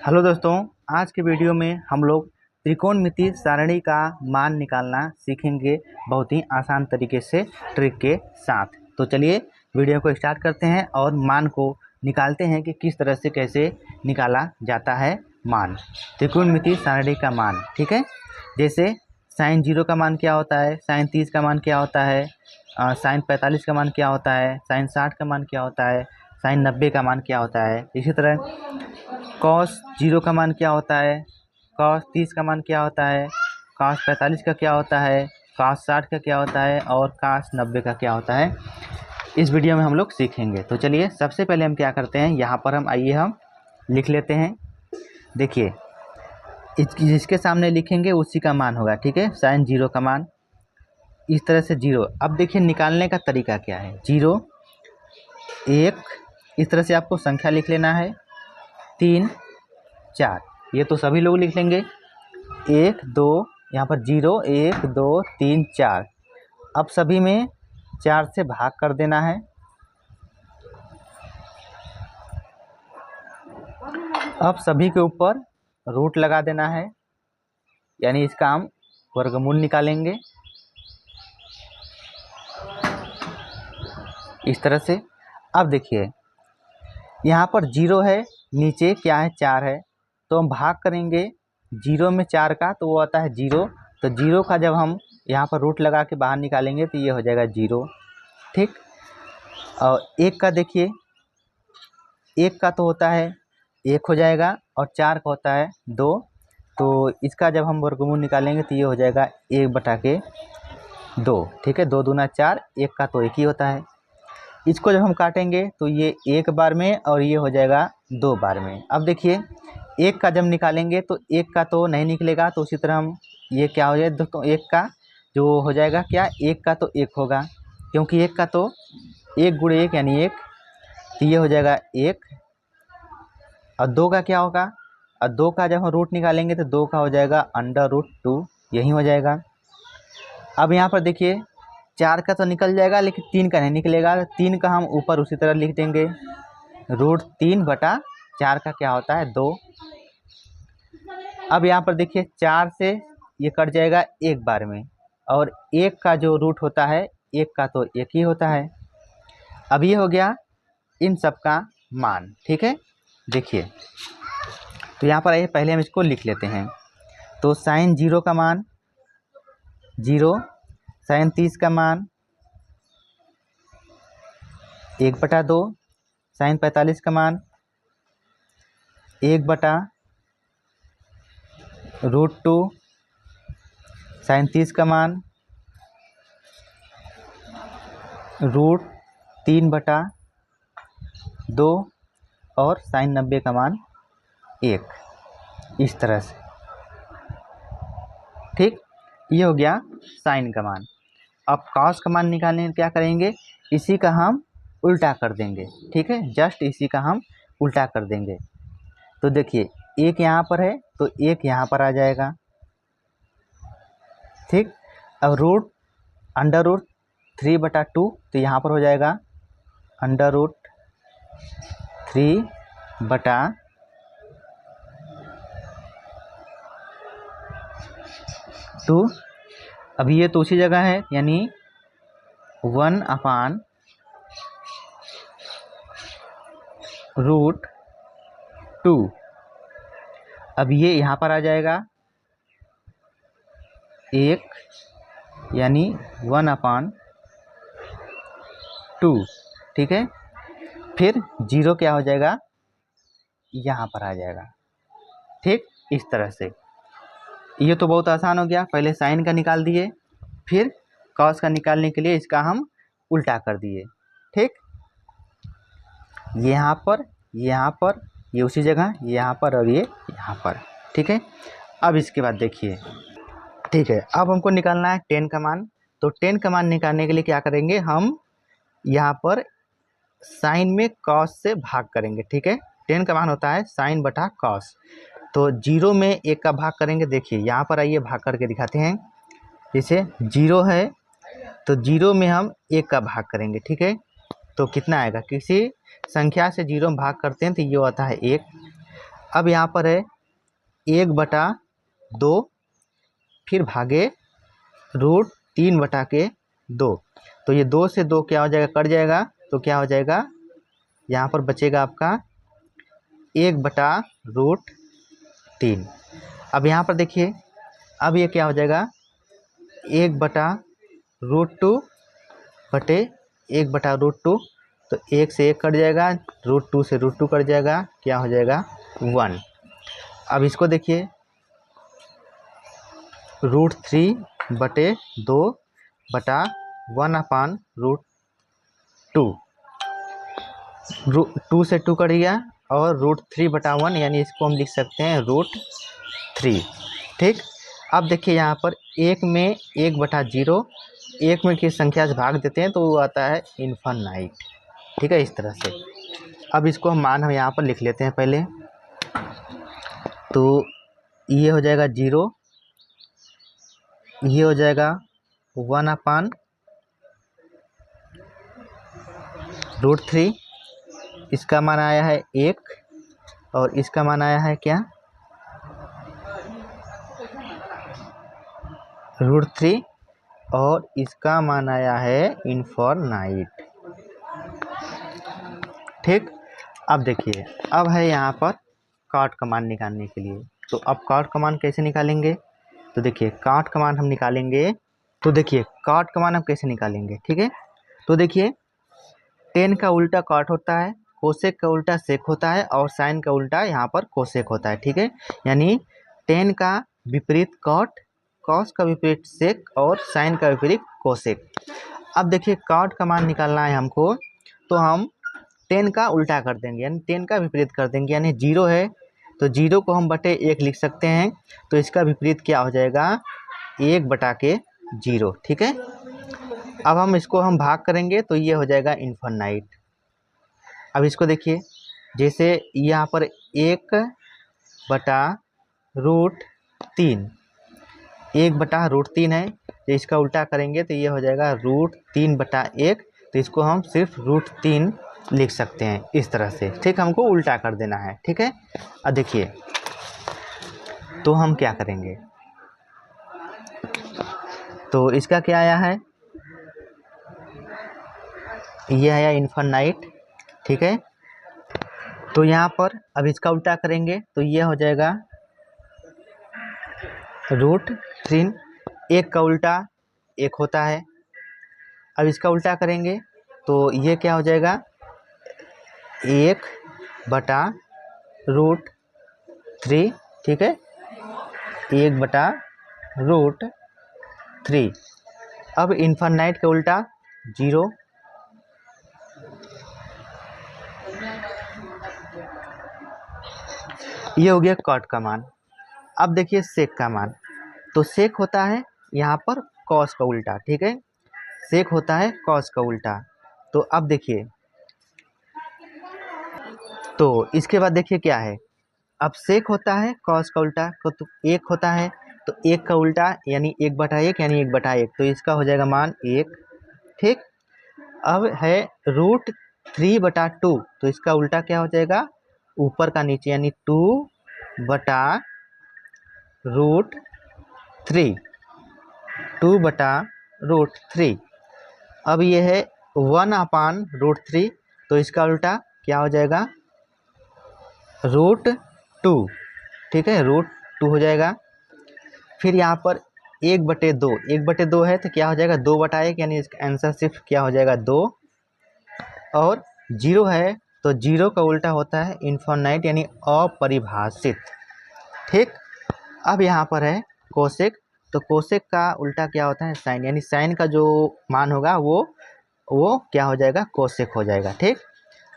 Hello दोस्तों, आज के वीडियो में हम लोग त्रिकोणमितीय सारणी का मान निकालना सीखेंगे बहुत ही आसान तरीके से ट्रिक के साथ। तो चलिए वीडियो को स्टार्ट करते हैं और मान को निकालते हैं कि किस तरह से कैसे निकाला जाता है मान, त्रिकोणमितीय सारणी का मान। ठीक है, जैसे साइन 0 का मान क्या होता है, साइन 30 का मान क्या होता है, साइन 45 का मान क्या होता है, साइन 60 का मान क्या होता है, साइन 90 का मान क्या होता है। इसी तरह कॉस 0 का मान क्या होता है, कॉस 30 का मान क्या होता है, कॉस 45 का क्या होता है, कॉस 60 का क्या होता है और कॉस 90 का क्या होता है। इस वीडियो में हम लोग सीखेंगे। तो चलिए सबसे पहले हम क्या करते हैं, यहाँ पर हम लिख लेते हैं। देखिए जिसके सामने लिखेंगे उसी का मान होगा। ठीक है, साइन 0 का मान इस तरह से 0। अब देखिए निकालने का तरीका क्या है, 0 1 इस तरह से आपको संख्या लिख लेना है, 3 4 ये तो सभी लोग लिख लेंगे, 1 2 यहाँ पर 0 1 2 3 4। अब सभी में 4 से भाग कर देना है। अब सभी के ऊपर रूट लगा देना है, यानी इसका हम वर्गमूल निकालेंगे इस तरह से। अब देखिए यहाँ पर 0 है, नीचे क्या है 4 है, तो हम भाग करेंगे 0 में 4 का, तो वो आता है 0। तो 0 का जब हम यहाँ पर रूट लगा के बाहर निकालेंगे तो ये हो जाएगा 0। ठीक, और 1 का देखिए, 1 का तो होता है 1 हो जाएगा और 4 का होता है 2। तो इसका जब हम वर्गमूल निकालेंगे तो ये हो जाएगा 1/2। ठीक है, 2 दूना 4, 1 का तो 1 ही होता है। इसको जब हम काटेंगे तो ये 1 बार में और ये हो जाएगा 2 बार में। अब देखिए 1 का जब निकालेंगे तो 1 का तो नहीं निकलेगा, तो उसी तरह हम ये क्या हो जाए दोस्तों, 1 का जो हो जाएगा क्या, 1 का तो 1 होगा, क्योंकि 1 का तो 1 गुणे 1 यानी 1, तो ये हो जाएगा 1। और 2 का क्या होगा, और 2 का जब हम रूट निकालेंगे तो 2 का हो जाएगा √2, यही हो जाएगा। अब यहाँ पर देखिए 4 का तो निकल जाएगा लेकिन 3 का नहीं निकलेगा, 3 का हम ऊपर उसी तरह लिख देंगे, √3/4 का क्या होता है 2। अब यहाँ पर देखिए 4 से ये कट जाएगा 1 बार में, और 1 का जो रूट होता है 1 का तो 1 ही होता है। अब ये हो गया इन सब का मान। ठीक है, देखिए तो यहाँ पर आइए पहले हम इसको लिख लेते हैं। तो साइन 0 का मान 0, साइन 30 का मान 1/2, साइन 45 का मान 1/√2, साइन 30 का मान √3/2 और साइन 90 का मान 1, इस तरह से। ठीक, ये हो गया साइन का मान। अब कॉस का मान निकालने में क्या करेंगे, इसी का हम उल्टा कर देंगे। ठीक है, जस्ट इसी का हम उल्टा कर देंगे। तो देखिए 1 यहाँ पर है तो 1 यहाँ पर आ जाएगा। ठीक, अब √3/2 तो यहाँ पर हो जाएगा √3/2। अभी ये तो उसी जगह है, यानी 1/√2। अब ये यहाँ पर आ जाएगा 1, यानी 1/2। ठीक है, फिर 0 क्या हो जाएगा, यहाँ पर आ जाएगा। ठीक, इस तरह से। ये तो बहुत आसान हो गया, पहले साइन का निकाल दिए, फिर कॉस का निकालने के लिए इसका हम उल्टा कर दिए। ठीक, यहाँ पर ये उसी जगह, यहाँ पर और ये यहाँ पर। ठीक है, अब इसके बाद देखिए, ठीक है अब हमको निकालना है 10 का मान। तो 10 का मान निकालने के लिए क्या करेंगे, हम यहाँ पर साइन में कॉस से भाग करेंगे। ठीक है, 10 का मान होता है साइन बटा कॉस। तो 0 में 1 का भाग करेंगे। देखिए यहाँ पर आइए भाग करके दिखाते हैं। जैसे 0 है तो 0 में हम 1 का भाग करेंगे। ठीक है, तो कितना आएगा, किसी संख्या से 0 में भाग करते हैं तो ये आता है 1। अब यहाँ पर है 1/2 फिर भागे √3/2। तो ये 2 से 2 क्या हो जाएगा, कट जाएगा। तो क्या हो जाएगा, यहाँ पर बचेगा आपका 1/√3। अब यहाँ पर देखिए, अब ये क्या हो जाएगा, 1/√2 तो 1 से 1 कट जाएगा, √2 से √2 कट जाएगा, क्या हो जाएगा 1। अब इसको देखिए, √3/2 बटा 1/√2, 2 से 2 कट गया और √3/1, यानी इसको हम लिख सकते हैं √3। ठीक। अब देखिए यहाँ पर 1 में 1/0, 1 में की संख्या से भाग देते हैं तो वो आता है इनफाइनाइट। ठीक है, इस तरह से। अब इसको हम यहाँ पर लिख लेते हैं पहले। तो ये हो जाएगा 0, ये हो जाएगा 1/√3, इसका मान आया है 1 और इसका मान आया है क्या, √3 और इसका मान आया है इनफाइनाइट। ठीक। अब देखिए, अब है यहाँ पर काट का मान निकालने के लिए। तो अब काट का मान कैसे निकालेंगे, तो देखिए काट का मान हम निकालेंगे। तो देखिए काट का मान हम कैसे निकालेंगे, ठीक है। तो देखिए 10 का उल्टा काट होता है, कोसेक का उल्टा सेक होता है और साइन का उल्टा यहाँ पर कोसेक होता है। ठीक है, यानी 10 का विपरीत काट, कॉस का विपरीत सेक और साइन का विपरीत कोसेक। अब देखिए काट का मान निकालना है हमको, तो हम 10 का उल्टा कर देंगे, यानी 10 का विपरीत कर देंगे। यानी 0 है तो 0 को हम बटे 1 लिख सकते हैं, तो इसका विपरीत क्या हो जाएगा, 1/0। ठीक है। अब हम इसको भाग करेंगे तो ये हो जाएगा इनफाइनाइट। अब इसको देखिए, जैसे यहाँ पर 1/√3, 1/√3 है, तो इसका उल्टा करेंगे तो ये हो जाएगा √3/1। तो इसको हम सिर्फ √3 लिख सकते हैं इस तरह से। ठीक, हमको उल्टा कर देना है। ठीक है। अब देखिए, तो हम क्या करेंगे, तो इसका क्या आया है, ये आया इनफाइनाइट। ठीक है। तो यहाँ पर अब इसका उल्टा करेंगे तो ये हो जाएगा √3, 1 का उल्टा 1 होता है। अब इसका उल्टा करेंगे तो ये क्या हो जाएगा, 1/√3। ठीक है, 1/√3। अब इनफाइनाइट का उल्टा 0। ये हो गया कॉट का मान। अब देखिए सेक का मान, तो सेक होता है यहाँ पर कॉस का उल्टा। ठीक है, सेक होता है कॉस का उल्टा। तो अब देखिए, तो इसके बाद देखिए क्या है, अब सेक होता है कॉस का उल्टा, तो 1 होता है, तो 1 का उल्टा यानी 1/1 यानी 1/1, तो इसका हो जाएगा मान 1। ठीक। अब है √3/2, तो इसका उल्टा क्या हो जाएगा, ऊपर का नीचे, यानी 2/√3, 2/√3। अब ये है 1/√3, तो इसका उल्टा क्या हो जाएगा, √2। ठीक है, √2 हो जाएगा। फिर यहाँ पर 1/2, 1/2 है तो क्या हो जाएगा, 2/1, यानी इसका आंसर सिर्फ क्या हो जाएगा 2। और 0 है तो 0 का उल्टा होता है इनफाइनाइट, यानी अपरिभाषित। ठीक। अब यहाँ पर है कोसेक, तो कोसेक का उल्टा क्या होता है, साइन, यानी साइन का जो मान होगा वो क्या हो जाएगा, कोसेक हो जाएगा। ठीक।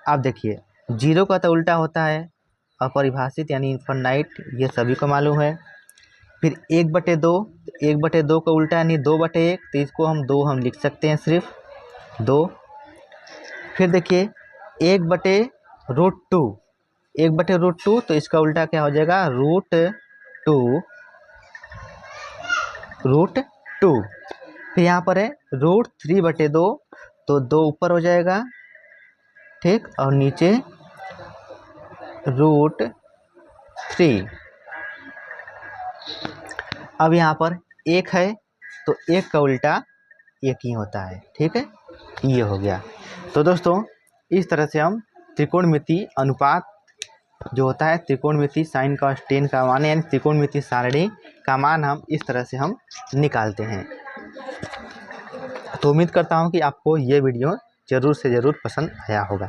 अब देखिए 0 का तो उल्टा होता है अपरिभाषित, यानी इनफाइनाइट, ये सभी को मालूम है। फिर 1/2, 1/2 का उल्टा यानी 2/1, तो इसको हम 2 हम लिख सकते हैं, सिर्फ 2। फिर देखिए 1/√2, 1/√2, तो इसका उल्टा क्या हो जाएगा, √2। फिर यहाँ पर है √3/2, तो 2 ऊपर हो जाएगा। ठीक, और नीचे 3। अब यहाँ पर 1 है तो 1 का उल्टा 1 ही होता है, ठीक है, ये हो गया। तो दोस्तों इस तरह से हम त्रिकोणमिति अनुपात जो होता है, त्रिकोणमिति साइन cos tan का मान यानी त्रिकोणमिति सारणी का मान हम इस तरह से हम निकालते हैं। तो उम्मीद करता हूँ कि आपको ये वीडियो ज़रूर से ज़रूर पसंद आया होगा।